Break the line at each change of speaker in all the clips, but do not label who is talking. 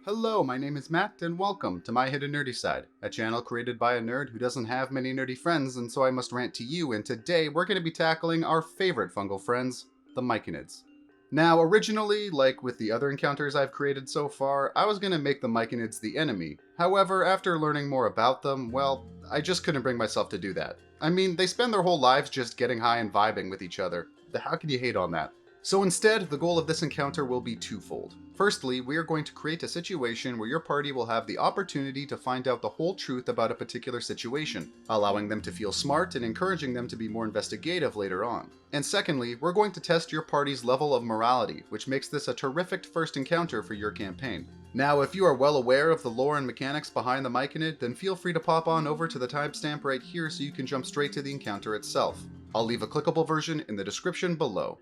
Hello, my name is Matt, and welcome to My Hidden Nerdy Side, a channel created by a nerd who doesn't have many nerdy friends, and so I must rant to you, and today we're going to be tackling our favorite fungal friends, the Myconids. Now, originally, like with the other encounters I've created so far, I was going to make the Myconids the enemy. However, after learning more about them, well, I just couldn't bring myself to do that. I mean, they spend their whole lives just getting high and vibing with each other. How can you hate on that? So instead, the goal of this encounter will be twofold. Firstly, we are going to create a situation where your party will have the opportunity to find out the whole truth about a particular situation, allowing them to feel smart and encouraging them to be more investigative later on. And secondly, we're going to test your party's level of morality, which makes this a terrific first encounter for your campaign. Now, if you are well aware of the lore and mechanics behind the Myconid, then feel free to pop on over to the timestamp right here so you can jump straight to the encounter itself. I'll leave a clickable version in the description below.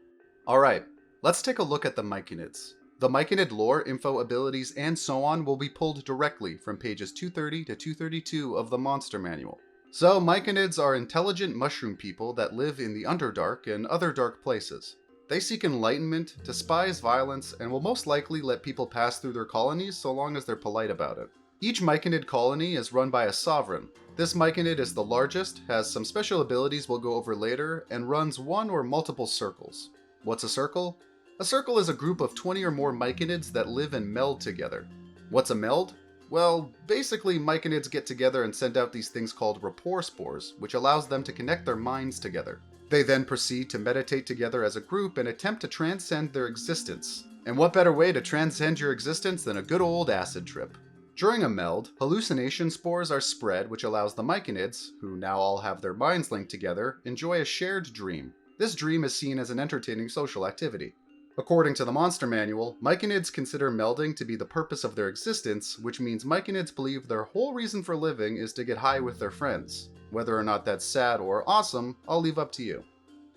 Alright, let's take a look at the Myconids. The Myconid lore, info, abilities, and so on will be pulled directly from pages 230 to 232 of the Monster Manual. So, Myconids are intelligent mushroom people that live in the Underdark and other dark places. They seek enlightenment, despise violence, and will most likely let people pass through their colonies so long as they're polite about it. Each Myconid colony is run by a sovereign. This Myconid is the largest, has some special abilities we'll go over later, and runs one or multiple circles. What's a circle? A circle is a group of 20 or more Myconids that live and meld together. What's a meld? Well, basically Myconids get together and send out these things called rapport spores, which allows them to connect their minds together. They then proceed to meditate together as a group and attempt to transcend their existence. And what better way to transcend your existence than a good old acid trip? During a meld, hallucination spores are spread, which allows the Myconids, who now all have their minds linked together, enjoy a shared dream. This dream is seen as an entertaining social activity. According to the Monster Manual, Myconids consider melding to be the purpose of their existence, which means Myconids believe their whole reason for living is to get high with their friends. Whether or not that's sad or awesome, I'll leave up to you.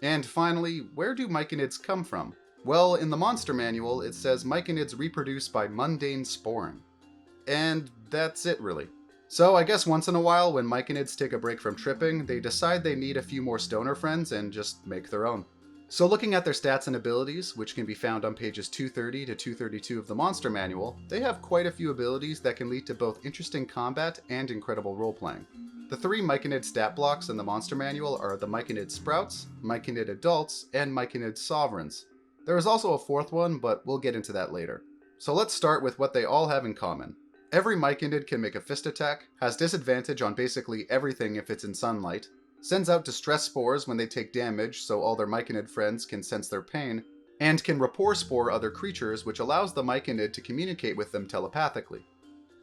And finally, where do Myconids come from? Well, in the Monster Manual, it says Myconids reproduce by mundane sporing. And that's it, really. So I guess once in a while, when Myconids take a break from tripping, they decide they need a few more stoner friends and just make their own. So looking at their stats and abilities, which can be found on pages 230 to 232 of the Monster Manual, they have quite a few abilities that can lead to both interesting combat and incredible roleplaying. The three Myconid stat blocks in the Monster Manual are the Myconid Sprouts, Myconid Adults, and Myconid Sovereigns. There is also a fourth one, but we'll get into that later. So let's start with what they all have in common. Every Myconid can make a fist attack, has disadvantage on basically everything if it's in sunlight, sends out distress spores when they take damage so all their Myconid friends can sense their pain, and can rapport spore other creatures, which allows the Myconid to communicate with them telepathically.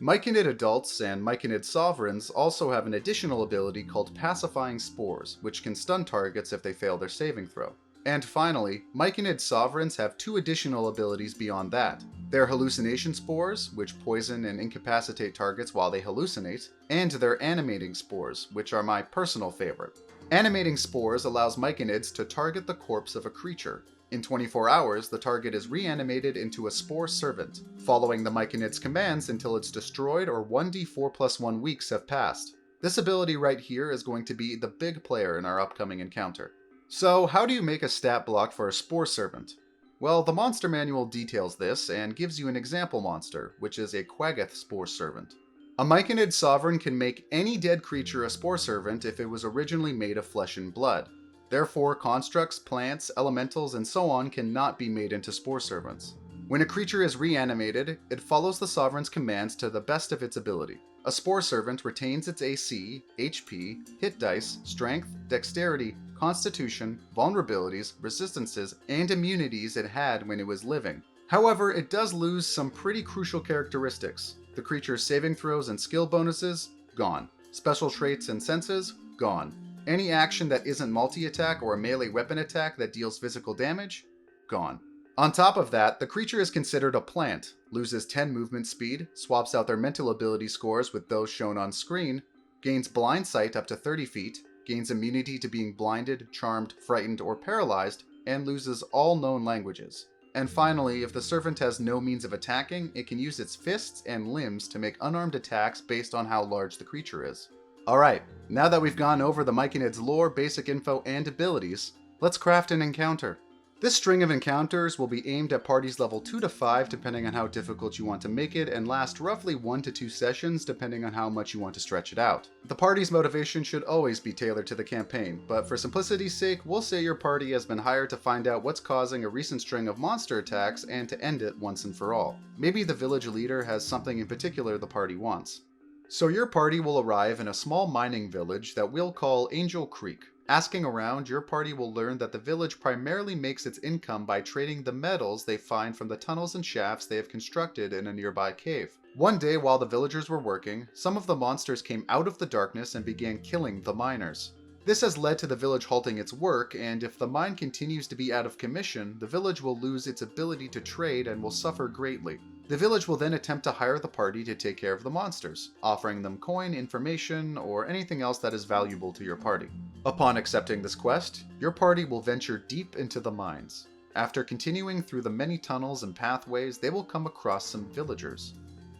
Myconid Adults and Myconid Sovereigns also have an additional ability called Pacifying Spores, which can stun targets if they fail their saving throw. And finally, Myconid Sovereigns have two additional abilities beyond that. Their hallucination spores, which poison and incapacitate targets while they hallucinate, and their animating spores, which are my personal favorite. Animating spores allows Myconids to target the corpse of a creature. In 24 hours, the target is reanimated into a spore servant, following the Myconid's commands until it's destroyed or 1d4+1 weeks have passed. This ability right here is going to be the big player in our upcoming encounter. So, how do you make a stat block for a spore servant? Well, the Monster Manual details this and gives you an example monster, which is a Quaggoth Spore Servant. A Myconid Sovereign can make any dead creature a Spore Servant if it was originally made of flesh and blood. Therefore, constructs, plants, elementals, and so on cannot be made into Spore Servants. When a creature is reanimated, it follows the Sovereign's commands to the best of its ability. A Spore Servant retains its AC, HP, hit dice, strength, dexterity, constitution, vulnerabilities, resistances, and immunities it had when it was living. However, it does lose some pretty crucial characteristics. The creature's saving throws and skill bonuses, gone. Special traits and senses, gone. Any action that isn't multi-attack or a melee weapon attack that deals physical damage, gone. On top of that, the creature is considered a plant, loses 10 movement speed, swaps out their mental ability scores with those shown on screen, gains blind sight up to 30 feet, gains immunity to being blinded, charmed, frightened, or paralyzed, and loses all known languages. And finally, if the servant has no means of attacking, it can use its fists and limbs to make unarmed attacks based on how large the creature is. Alright, now that we've gone over the Myconid's lore, basic info, and abilities, let's craft an encounter. This string of encounters will be aimed at parties level 2 to 5 depending on how difficult you want to make it, and last roughly 1 to 2 sessions depending on how much you want to stretch it out. The party's motivation should always be tailored to the campaign, but for simplicity's sake, we'll say your party has been hired to find out what's causing a recent string of monster attacks and to end it once and for all. Maybe the village leader has something in particular the party wants. So your party will arrive in a small mining village that we'll call Angel Creek. Asking around, your party will learn that the village primarily makes its income by trading the metals they find from the tunnels and shafts they have constructed in a nearby cave. One day while the villagers were working, some of the monsters came out of the darkness and began killing the miners. This has led to the village halting its work, and if the mine continues to be out of commission, the village will lose its ability to trade and will suffer greatly. The village will then attempt to hire the party to take care of the monsters, offering them coin, information, or anything else that is valuable to your party. Upon accepting this quest, your party will venture deep into the mines. After continuing through the many tunnels and pathways, they will come across some villagers.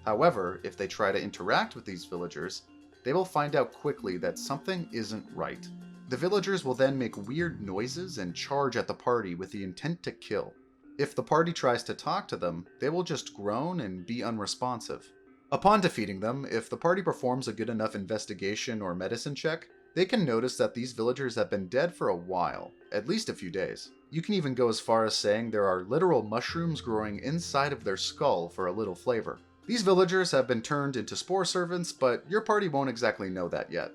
However, if they try to interact with these villagers, they will find out quickly that something isn't right. The villagers will then make weird noises and charge at the party with the intent to kill. If the party tries to talk to them, they will just groan and be unresponsive. Upon defeating them, if the party performs a good enough investigation or medicine check, they can notice that these villagers have been dead for a while, at least a few days. You can even go as far as saying there are literal mushrooms growing inside of their skull for a little flavor. These villagers have been turned into spore servants, but your party won't exactly know that yet.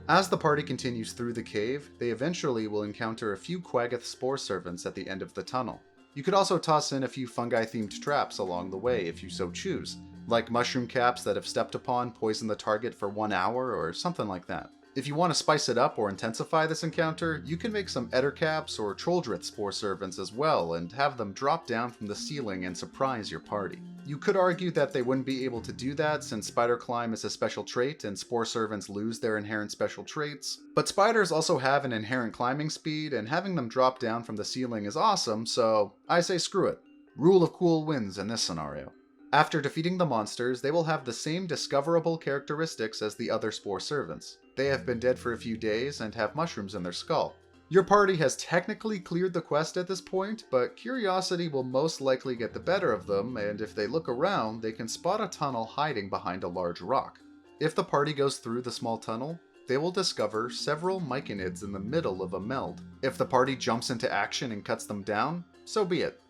As the party continues through the cave, they eventually will encounter a few Quaggoth spore servants at the end of the tunnel. You could also toss in a few fungi-themed traps along the way if you so choose, like mushroom caps that if stepped upon poison the target for 1 hour or something like that. If you want to spice it up or intensify this encounter, you can make some ettercaps or trolldrith spore servants as well and have them drop down from the ceiling and surprise your party. You could argue that they wouldn't be able to do that since spider climb is a special trait and spore servants lose their inherent special traits, but spiders also have an inherent climbing speed and having them drop down from the ceiling is awesome, so I say screw it. Rule of cool wins in this scenario. After defeating the monsters, they will have the same discoverable characteristics as the other spore servants. They have been dead for a few days and have mushrooms in their skull. Your party has technically cleared the quest at this point, but curiosity will most likely get the better of them, and if they look around, they can spot a tunnel hiding behind a large rock. If the party goes through the small tunnel, they will discover several Myconids in the middle of a meld. If the party jumps into action and cuts them down, so be it.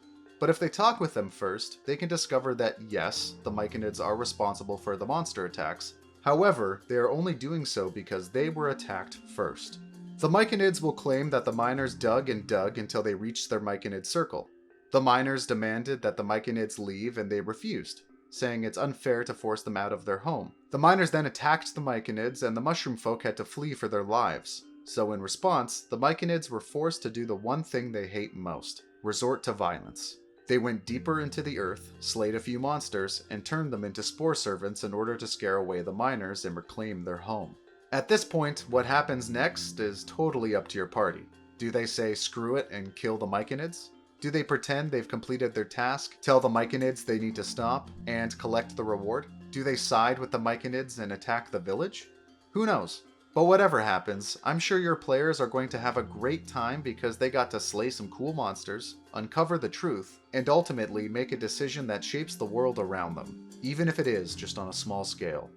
But if they talk with them first, they can discover that yes, the Myconids are responsible for the monster attacks. However, they are only doing so because they were attacked first. The Myconids will claim that the miners dug and dug until they reached their Myconid circle. The miners demanded that the Myconids leave and they refused, saying it's unfair to force them out of their home. The miners then attacked the Myconids and the mushroom folk had to flee for their lives. So in response, the Myconids were forced to do the one thing they hate most, resort to violence. They went deeper into the earth, slayed a few monsters, and turned them into spore servants in order to scare away the miners and reclaim their home. At this point, what happens next is totally up to your party. Do they say screw it and kill the Myconids? Do they pretend they've completed their task, tell the Myconids they need to stop, and collect the reward? Do they side with the Myconids and attack the village? Who knows? But whatever happens, I'm sure your players are going to have a great time because they got to slay some cool monsters, uncover the truth, and ultimately make a decision that shapes the world around them, even if it is just on a small scale.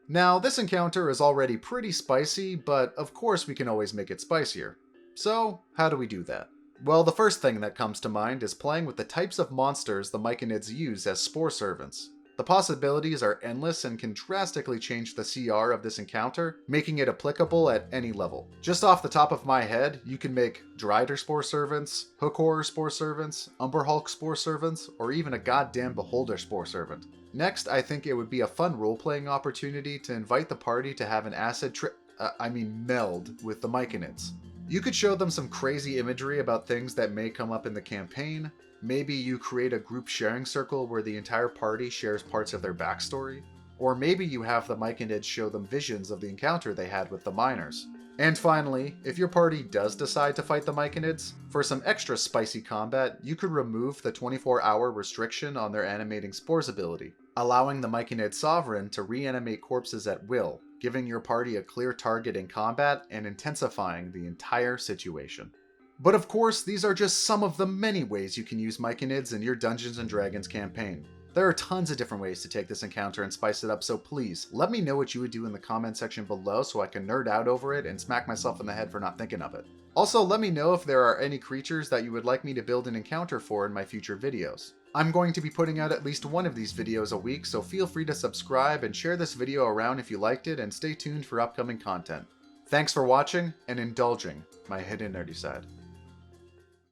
Now, this encounter is already pretty spicy, but of course we can always make it spicier. So, how do we do that? Well, the first thing that comes to mind is playing with the types of monsters the Myconids use as spore servants. The possibilities are endless and can drastically change the CR of this encounter, making it applicable at any level. Just off the top of my head, you can make Drider Spore Servants, Hook Horror Spore Servants, Umber Hulk Spore Servants, or even a goddamn Beholder Spore Servant. Next, I think it would be a fun role-playing opportunity to invite the party to have an acid meld with the Myconids. You could show them some crazy imagery about things that may come up in the campaign. Maybe you create a group sharing circle where the entire party shares parts of their backstory. Or maybe you have the Myconids show them visions of the encounter they had with the miners. And finally, if your party does decide to fight the Myconids, for some extra spicy combat, you could remove the 24-hour restriction on their animating spores ability, allowing the Myconid Sovereign to reanimate corpses at will, giving your party a clear target in combat and intensifying the entire situation. But of course, these are just some of the many ways you can use Myconids in your Dungeons & Dragons campaign. There are tons of different ways to take this encounter and spice it up, so please, let me know what you would do in the comment section below so I can nerd out over it and smack myself in the head for not thinking of it. Also, let me know if there are any creatures that you would like me to build an encounter for in my future videos. I'm going to be putting out at least one of these videos a week, so feel free to subscribe and share this video around if you liked it, and stay tuned for upcoming content. Thanks for watching and indulging my hidden nerdy side.